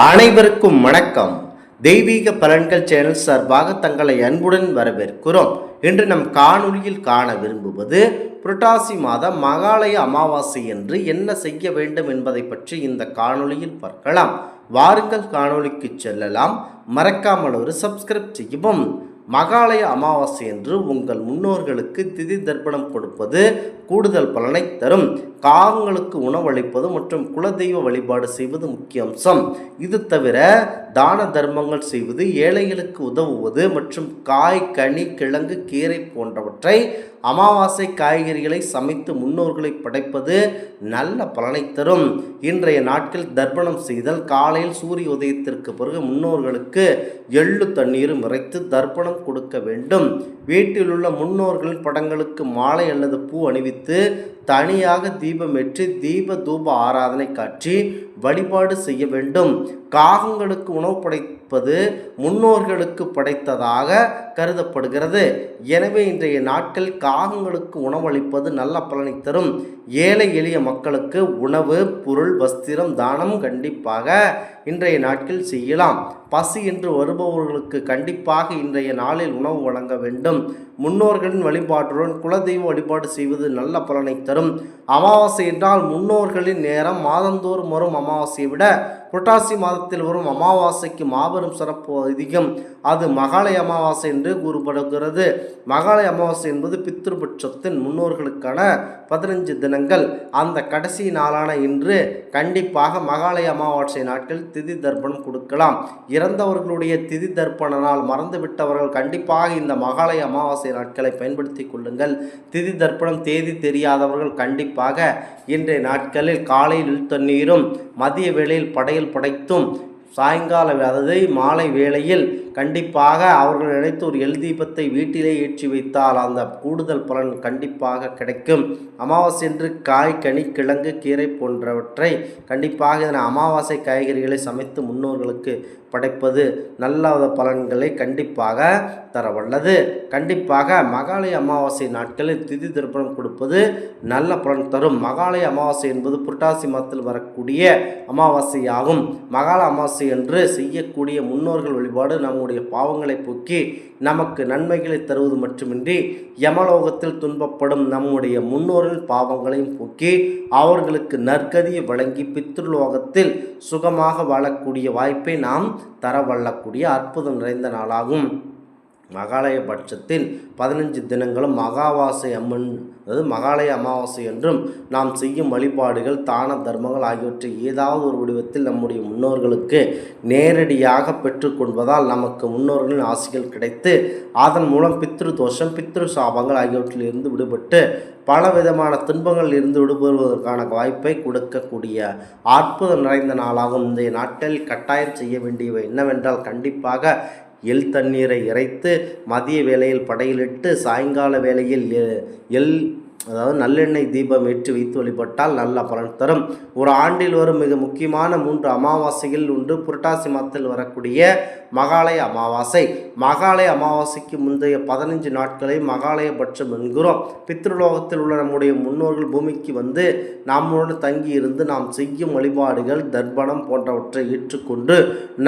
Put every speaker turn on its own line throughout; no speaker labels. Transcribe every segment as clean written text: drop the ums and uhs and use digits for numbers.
அனைவருக்கும் வணக்கம். தெய்வீக பலன்கள் சேனல் சார்பாக தங்களை அன்புடன் வரவேற்கிறோம். இன்று நம் காணொளியில் காண விரும்புவது புரட்டாசி மாத மகாலய அமாவாசை என்று என்ன செய்ய வேண்டும் என்பதை பற்றி இந்த காணொளியில் பார்க்கலாம். வாருங்கள் காணொளிக்கு செல்லலாம். மறக்காமல் ஒரு சப்ஸ்கிரைப் செய்யவும். மகாலய அமாவாசை என்று உங்கள் முன்னோர்களுக்கு திதி தர்ப்பணம் கொடுப்பது கூடுதல் பலனை தரும். காகங்களுக்கு உணவளிப்பது மற்றும் குலதெய்வ வழிபாடு செய்வது முக்கிய அம்சம். இது தவிர தான தர்மங்கள் செய்வது, ஏழைகளுக்கு உதவுவது மற்றும் காய், கனி, கிழங்கு, கீரை போன்றவற்றை அமாவாசை காய்கறிகளை சமைத்து முன்னோர்களை படைப்பது நல்ல பலனை தரும். இன்றைய நாட்கள் தர்ப்பணம் செய்தல். காலையில் சூரிய உதயத்திற்கு பிறகு முன்னோர்களுக்கு எள்ளு தண்ணீரும் இறைத்து தர்ப்பணம் கொடுக்க வேண்டும். வீட்டில் உள்ள முன்னோர்களின் படங்களுக்கு மாலை அல்லது பூ அணிவித்து தனியாக தீபம் ஏற்றி தீப தூப ஆராதனை காட்சி வழிபாடு செய்ய வேண்டும். காகங்களுக்கு உணவு படைப்பது முன்னோர்களுக்கு படைத்ததாக கருதப்படுகிறது. எனவே இன்றைய நாட்கள் காகங்களுக்கு உணவளிப்பது நல்ல பலனை தரும். ஏழை எளிய மக்களுக்கு உணவு, பொருள், வஸ்திரம் தானம் கண்டிப்பாக இன்றைய நாட்கள் செய்யலாம். பசி என்று வருபவர்களுக்கு கண்டிப்பாக இன்றைய நாளில் உணவு வழங்க வேண்டும். முன்னோர்களின் வழிபாட்டுடன் குலதெய்வ வழிபாடு செய்வது நல்ல பலனை தரும். அமாவாசை என்றால் முன்னோர்களின் நேரம். மாதந்தோறும் வரும் அமாவாசையை விட புரட்டாசி மாதத்தில் வரும் அமாவாசைக்கு மாபெரும் சிறப்பு அதிகம். அது மகாலய அமாவாசை என்று கூறப்படுகிறது. மகாலய அமாவாசை என்பது பித்ருபட்சத்தின் முன்னோர்களுக்கான 15 தினங்கள். அந்த கடைசி நாளான இன்று கண்டிப்பாக மகாலய அமாவாசை நாட்கள் திதி தர்ப்பணம் கொடுக்கலாம். இறந்தவர்களுடைய திதி தர்ப்பண நாள் மறந்துவிட்டவர்கள் கண்டிப்பாக இந்த மகாலய அமாவாசை நாட்களை பயன்படுத்தி கொள்ளுங்கள். திதி தர்ப்பணம் தேதி தெரியாதவர்கள் கண்டிப்பாக இன்றைய நாட்களில் காலையில் தண்ணீரும், மதிய வேளையில் படையல் படைத்தும், சாயங்கால அதாவது மாலை வேளையில் கண்டிப்பாக அவர்கள் நினைத்து ஒரு எல் தீபத்தை வீட்டிலே ஏற்றி வைத்தால் அந்த கூடுதல் பலன் கண்டிப்பாக கிடைக்கும். அமாவாசை என்று காய், கனி, கிழங்கு, கீரை போன்றவற்றை கண்டிப்பாக அமாவாசை காய்கறிகளை சமைத்து முன்னோர்களுக்கு படைப்பது நல்ல பலன்களை கண்டிப்பாக தரவல்லது. கண்டிப்பாக மகாலய அமாவாசை நாட்களில் திதி தர்ப்பணம் கொடுப்பது நல்ல பலன் தரும். மகாலய அமாவாசை என்பது புரட்டாசி மாதத்தில் வரக்கூடிய அமாவாசை ஆகும். மகாலய அமாவாசை என்று செய்யக்கூடிய முன்னோர்கள் வழிபாடு நம்முடைய பாவங்களை போக்கி நமக்கு நன்மைகளை தருவது மட்டுமின்றி யமலோகத்தில் துன்பப்படும் நம்முடைய முன்னோரின் பாவங்களையும் போக்கி அவர்களுக்கு நற்கதியை வழங்கி பித்ருலோகத்தில் சுகமாக வாழக்கூடிய வாய்ப்பை நாம் தரவல்லக்கூடிய அற்புதம் நிறைந்த நாளாகும். மகாலய பட்சத்தின் 15 தினங்களும் மகாவாசை அம்மன் அதாவது மகாலய அமாவாசை என்றும் நாம் செய்யும் வழிபாடுகள், தான தர்மங்கள் ஆகியவற்றை ஏதாவது ஒரு வடிவத்தில் நம்முடைய முன்னோர்களுக்கு நேரடியாக பெற்றுக்கொள்வதால் நமக்கு முன்னோர்களின் ஆசிகள் கிடைத்து அதன் மூலம் பித்ரு தோஷம், பித்ரு சாபங்கள் ஆகியவற்றில் இருந்து விடுபட்டு பலவிதமான துன்பங்கள் இருந்து விடுபடுவதற்கான வாய்ப்பை கொடுக்கக்கூடிய அற்புதம் நிறைந்த நாளாகும். இந்த நாட்களில் கட்டாயம் செய்ய வேண்டியவை என்னவென்றால் கண்டிப்பாக எள் தண்ணீரை இறைத்து மதிய வேளையில் படையிலிட்டு சாயங்கால வேளையில் அதாவது நல்லெண்ணெய் தீபம் ஏற்றி வைத்து வழிபட்டால் நல்ல பலன் தரும். ஒரு ஆண்டில் வரும் மிக முக்கியமான 3 அமாவாசைகள் ஒன்று புரட்டாசி மாதத்தில் வரக்கூடிய மகாலய அமாவாசை. மகாலய அமாவாசைக்கு முந்தைய 15 நாட்களை மகாலய பட்சம் என்கிறோம். பித்ருலோகத்தில் உள்ள நம்முடைய முன்னோர்கள் பூமிக்கு வந்து நம்முடன் தங்கி இருந்து நாம் செய்யும் வழிபாடுகள், தர்ப்பணம் போன்றவற்றை ஏற்றுக்கொண்டு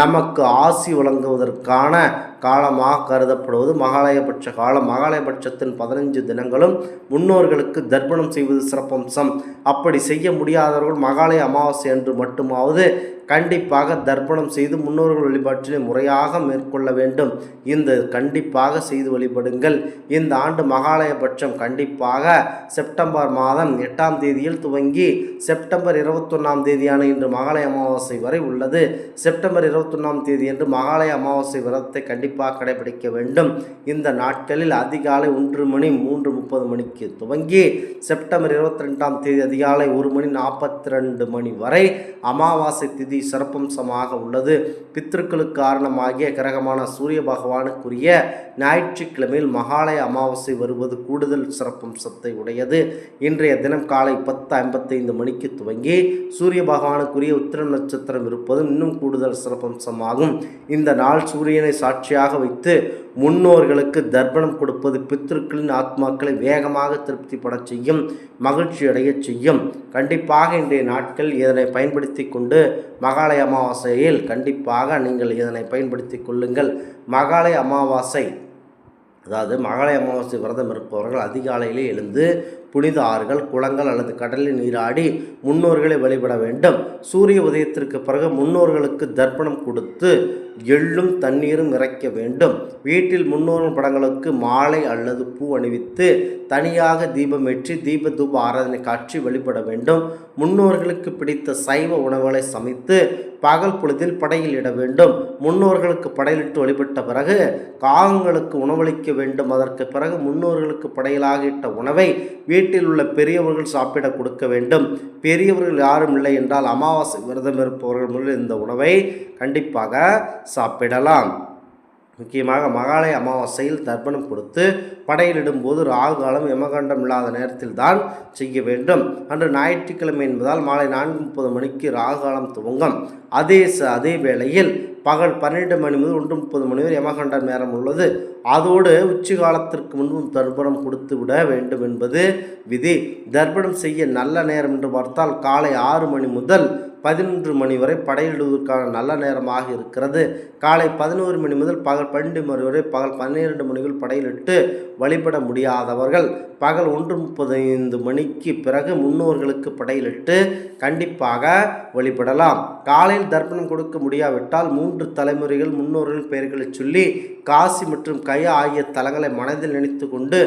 நமக்கு ஆசி வழங்குவதற்கான காலமாக கருதப்படுவது மகாலயபட்ச காலம். மகாலயபட்சத்தின் 15 தினங்களும் முன்னோர்களுக்கு தர்ப்பணம் செய்வது சிறப்பம்சம். அப்படி செய்ய முடியாதவர்கள் மகாலய அமாவாசை அன்று மட்டுமாவது கண்டிப்பாக தர்ப்பணம் செய்து முன்னோர்கள் வழிபாட்டினை முறையாக மேற்கொள்ள வேண்டும். இந்த கண்டிப்பாக செய்து வழிபடுங்கள். இந்த ஆண்டு மகாலயபட்சம் கண்டிப்பாக செப்டம்பர் மாதம் 8ஆம் தேதியில் துவங்கி செப்டம்பர் 21ஆம் தேதியான இன்று மகாலய அமாவாசை வரை உள்ளது. செப்டம்பர் 21ஆம் தேதி என்று மகாலய அமாவாசை விரதத்தை கண்டிப்பாக கடைபிடிக்க வேண்டும். இந்த நாட்களில் அதிகாலை 1 மணி 3:30 மணிக்கு துவங்கி செப்டம்பர் 22ஆம் தேதி அதிகாலை 1:42 மணி வரை அமாவாசை திதி சிறப்பம்சமாக உள்ளது. பித்ருக்களுக்கு காரணமாகிய கிரகமான சூரிய பகவானுக்குரிய ஞாயிற்றுக்கிழமையில் மகாலய அமாவாசை வருவது கூடுதல் சிறப்பம்சத்தை உடையது. இன்றைய தினம் காலை 10:55 மணிக்கு துவங்கி சூரிய பகவானுக்குரிய உத்திரம் நட்சத்திரம் இருப்பது இன்னும் கூடுதல் சிறப்பம்சமாகும். இந்த நாள் சூரியனை சாட்சியாக வைத்து முன்னோர்களுக்கு தர்ப்பணம் கொடுப்பது பித்ருக்களின் ஆத்மாக்களை வேகமாக திருப்திப்பட செய்யும், மகிழ்ச்சி அடைய செய்யும். கண்டிப்பாக இன்றைய நாட்கள் இதனை பயன்படுத்தி கொண்டு மகாலய அமாவாசையில் கண்டிப்பாக நீங்கள் இதனை பயன்படுத்தி கொள்ளுங்கள். மகாலய அமாவாசை அதாவது மகாலய அமாவாசை விரதம் இருப்பவர்கள் அதிகாலையிலே எழுந்து புனித ஆறுகள், குளங்கள் அல்லது கடலில் நீராடி முன்னோர்களை வழிபட வேண்டும். சூரிய உதயத்திற்கு பிறகு முன்னோர்களுக்கு தர்ப்பணம் கொடுத்து எள்ளும் தண்ணீரும் இறைக்க வேண்டும். வீட்டில் முன்னோர்கள் படங்களுக்கு மாலை அல்லது பூ அணிவித்து தனியாக தீபமேற்றி தீப தூப ஆராதனை காட்சி வழிபட வேண்டும். முன்னோர்களுக்கு பிடித்த சைவ உணவுகளை சமைத்து பகல் பொழுதில் படையில் இட வேண்டும். முன்னோர்களுக்கு படையிலிட்டு வழிபட்ட பிறகு காகங்களுக்கு உணவளிக்க வேண்டும். அதற்கு பிறகு முன்னோர்களுக்கு படையிலாக இட்ட உணவை வீட்டில் உள்ள பெரியவர்கள் சாப்பிட கொடுக்க வேண்டும். பெரியவர்கள் யாரும் இல்லை என்றால் அமாவாசை விரதம் இருப்பவர்கள் முதல் இந்த உணவை கண்டிப்பாக சாப்பிடலாம். முக்கியமாக மகாலய அமாவாசையில் தர்ப்பணம் கொடுத்து படையிலிடும்போது ராகு காலம் யமகண்டம் இல்லாத நேரத்தில் தான் செய்ய வேண்டும். அன்று ஞாயிற்றுக்கிழமை என்பதால் மாலை 4:30 மணிக்கு ராகு காலம் துவங்கும். அதே வேளையில் பகல் 12 மணி முதல் 1:30 மணி வரை யமகண்ட நேரம் உள்ளது. அதோடு உச்சி காலத்திற்கு முன்பும் தர்ப்பணம் கொடுத்து விட வேண்டும் என்பது விதி. தர்ப்பணம் செய்ய நல்ல நேரம் என்று பார்த்தால் காலை 6 மணி முதல் 11 மணி வரை படையிடுவதற்கான நல்ல நேரமாக இருக்கிறது. காலை 11 மணி முதல் பகல் 12 மணி வரை பகல் 12 மணிக்குள் படையிலிட்டு வழிபட முடியாதவர்கள் பகல் 1:35 மணிக்கு பிறகு முன்னோர்களுக்கு படையிலிட்டு கண்டிப்பாக வழிபடலாம். காலையில் தர்ப்பணம் கொடுக்க முடியாவிட்டால் 3 தலைமுறைகள் முன்னோர்கள் பெயர்களை சொல்லி காசி மற்றும் கயா ஆகிய தலங்களை மனதில் நினைத்து கொண்டு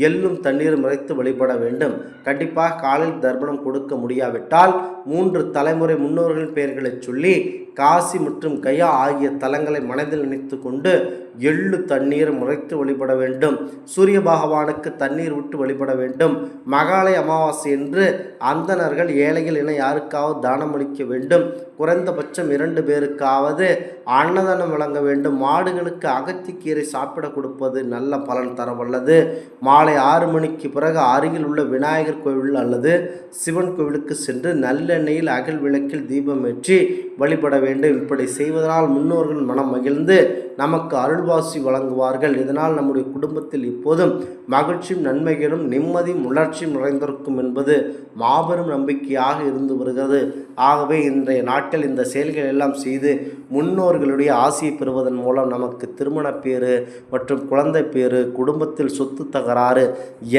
எள்ளும் தண்ணீரும் இறைத்து வழிபட வேண்டும். கண்டிப்பாக காலையில் தர்ப்பணம் கொடுக்க முடியாவிட்டால் 3 தலைமுறை முன்னோர்கள் பெயர்களை சொல்லி காசி மற்றும் கயா ஆகிய தலங்களை மனதில் நினைத்து கொண்டு எள்ளு தண்ணீர் முறைத்து வழிபட வேண்டும். சூரிய பகவானுக்கு தண்ணீர் விட்டு வழிபட வேண்டும். மகாலய அமாவாசை என்று அந்தணர்கள் ஏழைகள் என யாருக்காவது தானம் அளிக்க வேண்டும். குறைந்தபட்சம் 2 பேருக்காவது அன்னதானம் வழங்க வேண்டும். மாடுகளுக்கு அகத்திக்கீரை சாப்பிட கொடுப்பது நல்ல பலன் தரவல்லது. மாலை 6 மணிக்கு பிறகு அருகில் உள்ள விநாயகர் கோவில் அல்லது சிவன் கோவிலுக்கு சென்று நல்லெண்ணெயில் அகல் விளக்கில் தீபம் ஏற்றி வழிபட வேண்டும். இப்படி செய்வதனால் முன்னோர்கள் மனம் மகிழ்ந்து நமக்கு அருள்வாசி வழங்குவார்கள். இதனால் நம்முடைய குடும்பத்தில் இப்போதும் மகிழ்ச்சியும் நன்மைகளும் நிம்மதியும் உணர்ச்சியும் நிறைந்திருக்கும் என்பது மாபெரும் நம்பிக்கையாக இருந்து வருகிறது. ஆகவே இன்றைய நாட்கள் இந்த செயல்கள் எல்லாம் செய்து முன்னோர்களுடைய ஆசையை பெறுவதன் மூலம் நமக்கு திருமண பேறு மற்றும் குழந்தை பேறு, குடும்பத்தில் சொத்து தகராறு,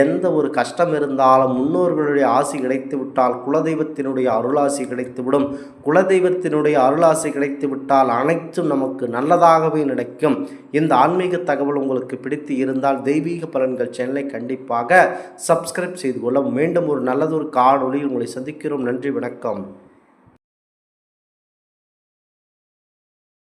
எந்த ஒரு கஷ்டம் இருந்தாலும் முன்னோர்களுடைய ஆசி கிடைத்து விட்டால் குலதெய்வத்தினுடைய அருளாசி கிடைத்துவிடும். குலதெய்வத்தினுடைய அருளாசி கிடைத்து விட்டால் அனைத்தும் நமக்கு நல்லதாகவே நடக்கும். இந்த ஆன்மீக தகவல் உங்களுக்கு பிடித்து இருந்தால் தெய்வீக பலன்கள் சேனலை கண்டிப்பாக சப்ஸ்கிரைப் செய்து கொள்ள. மீண்டும் ஒரு நல்லதொரு காணொளியில் உங்களை சந்திக்கிறோம். நன்றி, வணக்கம்.